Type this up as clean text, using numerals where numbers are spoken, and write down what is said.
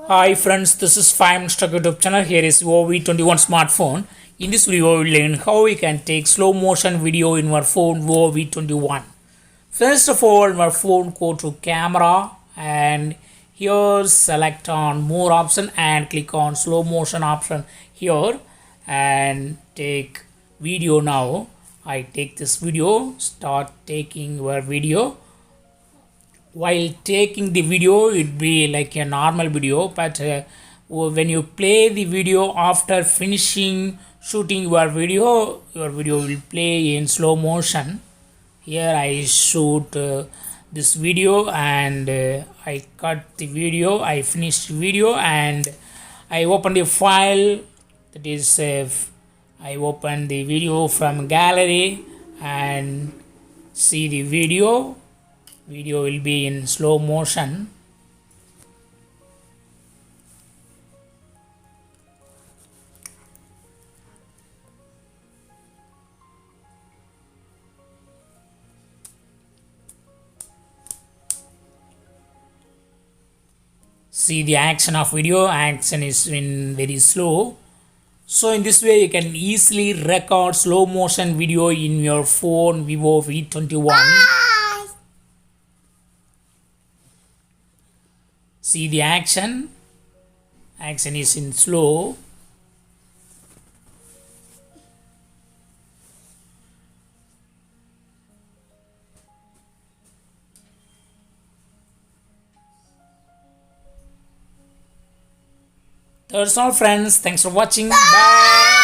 Hi friends, this is 5 Mr. YouTube channel. Here is Vivo V21 smartphone. In this video, we will learn how we can take slow motion video in our phone Vivo V21. First of all, in our phone, go to camera and here select on more option and click on slow motion option here and take video now. I take this video, start taking your video. While taking the video it be like a normal video, but when you play the video after finishing shooting your video will play in slow motion. Here I shoot this video and I cut the video, I finished video and I open the file, that is I open the video from gallery and see the video will be in slow motion. See the action of video, action is in very slow. So in this way you can easily record slow motion video in your phone Vivo V21. See the action is in slow. That's all friends, thanks for watching. Bye.